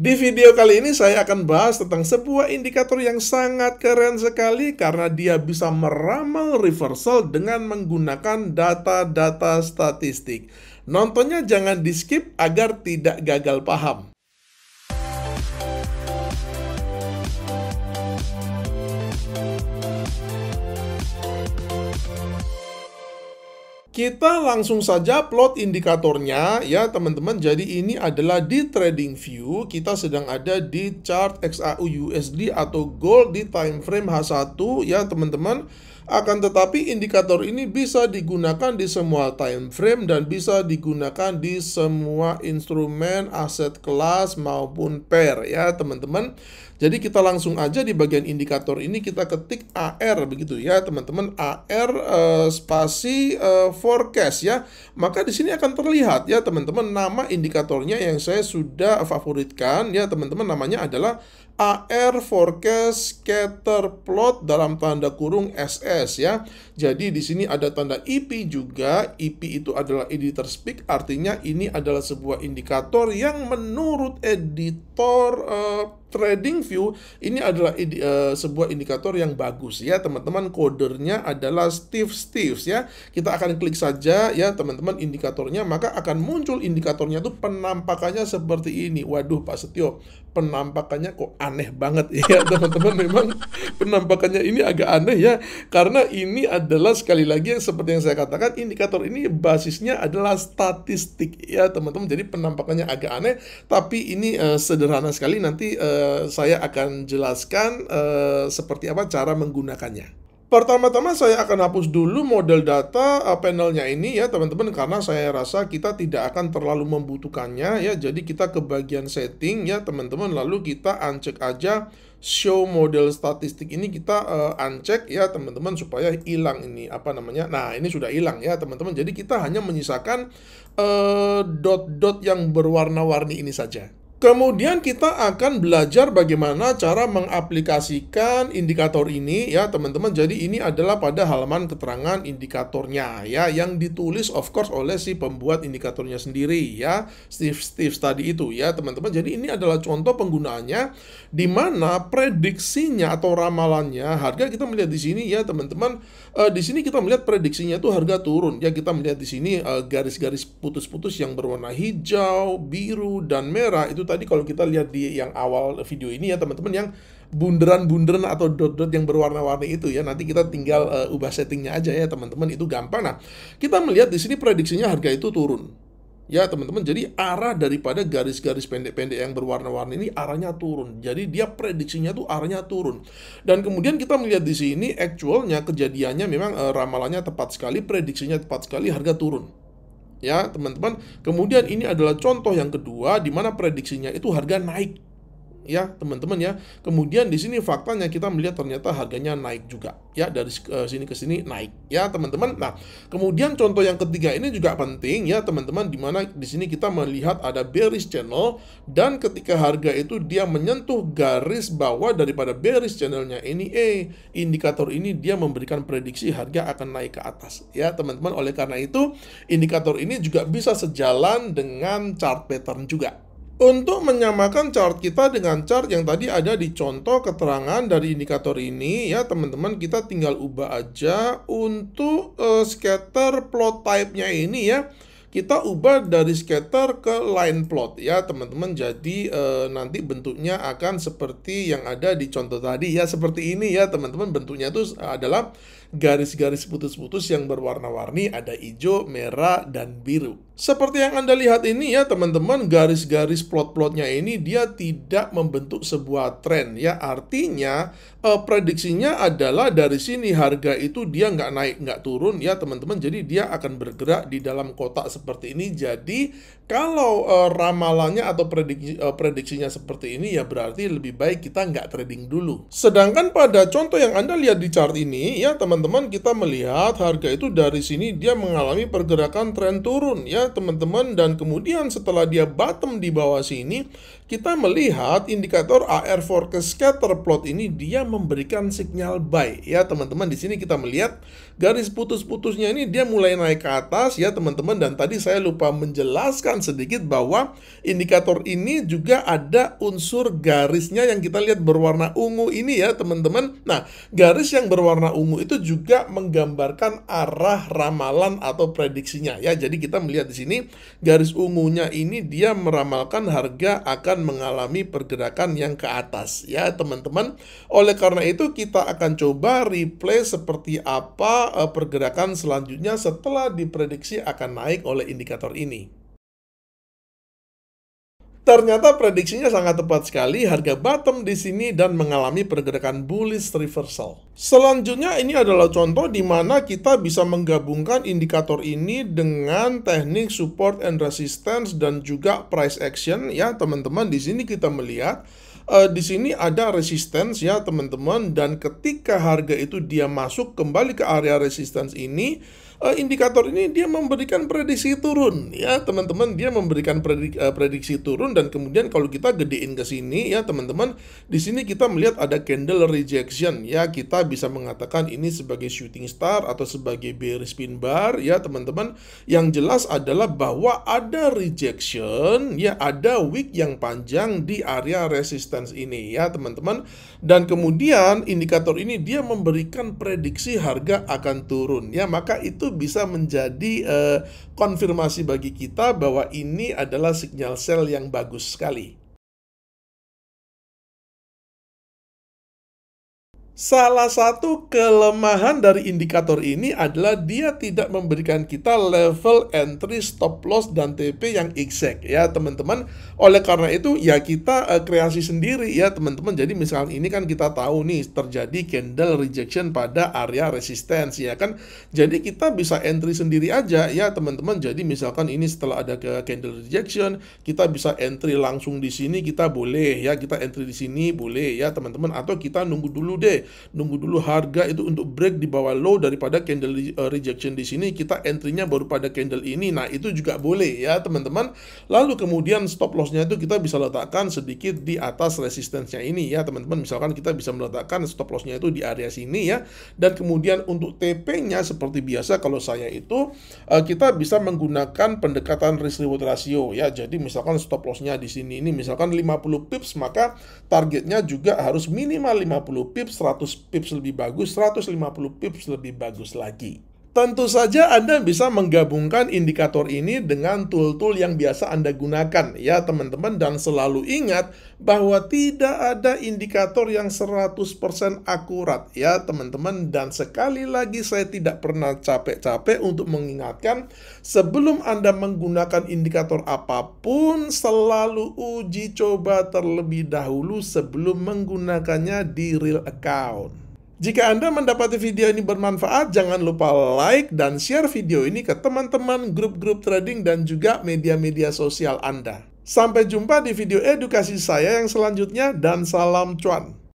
Di video kali ini saya akan bahas tentang sebuah indikator yang sangat keren sekali karena dia bisa meramal reversal dengan menggunakan data-data statistik. Nontonnya jangan di-skip agar tidak gagal paham. Kita langsung saja plot indikatornya ya teman-teman. Jadi ini adalah di TradingView. Kita sedang ada di chart XAU USD atau gold di time frame H1 ya teman-teman. Akan tetapi indikator ini bisa digunakan di semua time frame dan bisa digunakan di semua instrumen, aset kelas maupun pair ya teman-teman. Jadi kita langsung aja di bagian indikator ini kita ketik AR begitu ya teman-teman, AR spasi forecast ya. Maka di sini akan terlihat ya teman-teman nama indikatornya yang saya sudah favoritkan ya teman-teman, namanya adalah AR Forecast Scatter Plot dalam tanda kurung SS ya. Jadi di sini ada tanda IP juga. IP itu adalah editor speak, artinya ini adalah sebuah indikator yang menurut editor TradingView ini adalah sebuah indikator yang bagus ya teman-teman. Kodernya adalah Steve ya. Kita akan klik saja ya teman-teman indikatornya, maka akan muncul indikatornya tuh penampakannya seperti ini. Waduh Pak Setio, penampakannya kok aneh banget ya teman-teman. Memang penampakannya ini agak aneh ya, karena ini adalah sekali lagi yang seperti yang saya katakan, indikator ini basisnya adalah statistik ya teman-teman. Jadi penampakannya agak aneh, tapi ini sederhana sekali. Nanti saya akan jelaskan seperti apa cara menggunakannya. Pertama-tama saya akan hapus dulu model data panelnya ini ya teman-teman, karena saya rasa kita tidak akan terlalu membutuhkannya ya. Jadi kita ke bagian setting ya teman-teman, lalu kita uncheck aja show model statistik ini, kita uncheck ya teman-teman supaya hilang ini apa namanya. Nah, ini sudah hilang ya teman-teman. Jadi kita hanya menyisakan dot-dot yang berwarna-warni ini saja. Kemudian kita akan belajar bagaimana cara mengaplikasikan indikator ini ya teman-teman. Jadi ini adalah pada halaman keterangan indikatornya ya, yang ditulis of course oleh si pembuat indikatornya sendiri ya, Steve tadi itu ya teman-teman. Jadi ini adalah contoh penggunaannya di mana prediksinya atau ramalannya harga kita melihat di sini ya teman-teman. Di sini kita melihat prediksinya itu harga turun ya. Kita melihat di sini garis-garis putus-putus yang berwarna hijau, biru dan merah. Itu tadi kalau kita lihat di yang awal video ini ya teman-teman, yang bunderan-bunderan atau dot-dot yang berwarna-warni itu ya. Nanti kita tinggal ubah settingnya aja ya teman-teman, itu gampang. Nah, kita melihat di sini prediksinya harga itu turun ya teman-teman. Jadi arah daripada garis-garis pendek-pendek yang berwarna-warni ini arahnya turun. Jadi dia prediksinya tuh arahnya turun. Dan kemudian kita melihat di sini actualnya, kejadiannya memang ramalannya tepat sekali, prediksinya tepat sekali, harga turun. Ya teman-teman. Kemudian ini adalah contoh yang kedua di mana prediksinya itu harga naik ya teman-teman ya. Kemudian di sini faktanya kita melihat ternyata harganya naik juga ya, dari sini ke sini naik ya teman-teman. Nah, kemudian contoh yang ketiga ini juga penting ya teman-teman, di mana di sini kita melihat ada bearish channel, dan ketika harga itu dia menyentuh garis bawah daripada bearish channelnya ini, indikator ini dia memberikan prediksi harga akan naik ke atas ya teman-teman. Oleh karena itu indikator ini juga bisa sejalan dengan chart pattern juga. Untuk menyamakan chart kita dengan chart yang tadi ada di contoh keterangan dari indikator ini ya teman-teman, kita tinggal ubah aja untuk scatter plot type-nya ini ya. Kita ubah dari scatter ke line plot ya teman-teman. Jadi nanti bentuknya akan seperti yang ada di contoh tadi ya, seperti ini ya teman-teman. Bentuknya itu adalah garis-garis putus-putus yang berwarna-warni, ada hijau, merah, dan biru. Seperti yang Anda lihat ini ya teman-teman, garis-garis plot-plotnya ini dia tidak membentuk sebuah tren ya. Artinya prediksinya adalah dari sini harga itu dia nggak naik nggak turun ya teman-teman. Jadi dia akan bergerak di dalam kotak seperti ini. Jadi kalau ramalannya atau prediksinya seperti ini ya berarti lebih baik kita nggak trading dulu. Sedangkan pada contoh yang Anda lihat di chart ini ya teman-teman, kita melihat harga itu dari sini dia mengalami pergerakan tren turun ya teman-teman, dan kemudian setelah dia bottom di bawah sini, kita melihat indikator AR forecast scatter plot ini dia memberikan sinyal buy ya teman-teman. Di sini kita melihat garis putus-putusnya ini dia mulai naik ke atas ya teman-teman, dan tadi saya lupa menjelaskan sedikit bahwa indikator ini juga ada unsur garisnya yang kita lihat berwarna ungu ini ya teman-teman. Nah, garis yang berwarna ungu itu juga menggambarkan arah ramalan atau prediksinya ya. Jadi kita melihat di sini garis ungunya ini dia meramalkan harga akan mengalami pergerakan yang ke atas ya teman-teman. Oleh karena itu kita akan coba replay seperti apa pergerakan selanjutnya setelah diprediksi akan naik oleh indikator ini. Ternyata prediksinya sangat tepat sekali, harga bottom di sini dan mengalami pergerakan bullish reversal. Selanjutnya ini adalah contoh di mana kita bisa menggabungkan indikator ini dengan teknik support and resistance dan juga price action ya teman-teman. Di sini kita melihat di sini ada resistance ya teman-teman, dan ketika harga itu dia masuk kembali ke area resistance ini, indikator ini dia memberikan prediksi turun ya teman-teman. Dia memberikan prediksi turun, dan kemudian kalau kita gedein ke sini ya teman-teman, di sini kita melihat ada candle rejection ya. Kita bisa mengatakan ini sebagai shooting star atau sebagai bearish pin bar ya teman-teman. Yang jelas adalah bahwa ada rejection ya, ada wick yang panjang di area resistance ini ya teman-teman. Dan kemudian indikator ini dia memberikan prediksi harga akan turun ya, maka itu bisa menjadi konfirmasi bagi kita bahwa ini adalah sinyal sell yang bagus sekali. Salah satu kelemahan dari indikator ini adalah dia tidak memberikan kita level entry, stop loss, dan TP yang exact ya teman-teman. Oleh karena itu ya kita kreasi sendiri ya teman-teman. Jadi misalnya ini kan kita tahu nih terjadi candle rejection pada area resistance ya kan. Jadi kita bisa entry sendiri aja ya teman-teman. Jadi misalkan ini setelah ada candle rejection, kita bisa entry langsung di sini, kita boleh ya, kita entry di sini boleh ya teman-teman, atau kita nunggu dulu deh. Nunggu dulu harga itu untuk break di bawah low daripada candle rejection di sini, kita entry-nya baru pada candle ini. Nah, itu juga boleh ya, teman-teman. Lalu kemudian stop loss-nya itu kita bisa letakkan sedikit di atas resistance-nya ini ya, teman-teman. Misalkan kita bisa meletakkan stop loss-nya itu di area sini ya. Dan kemudian untuk TP-nya seperti biasa kalau saya itu kita bisa menggunakan pendekatan risk reward ratio ya. Jadi misalkan stop loss-nya di sini ini misalkan 50 pips, maka targetnya juga harus minimal 50 pips, 100 pips lebih bagus, 150 pips lebih bagus lagi. Tentu saja Anda bisa menggabungkan indikator ini dengan tool-tool yang biasa Anda gunakan ya teman-teman, dan selalu ingat bahwa tidak ada indikator yang 100% akurat ya teman-teman. Dan sekali lagi saya tidak pernah capek-capek untuk mengingatkan, sebelum Anda menggunakan indikator apapun selalu uji coba terlebih dahulu sebelum menggunakannya di real account. Jika Anda mendapati video ini bermanfaat, jangan lupa like dan share video ini ke teman-teman, grup-grup trading, dan juga media-media sosial Anda. Sampai jumpa di video edukasi saya yang selanjutnya, dan salam cuan.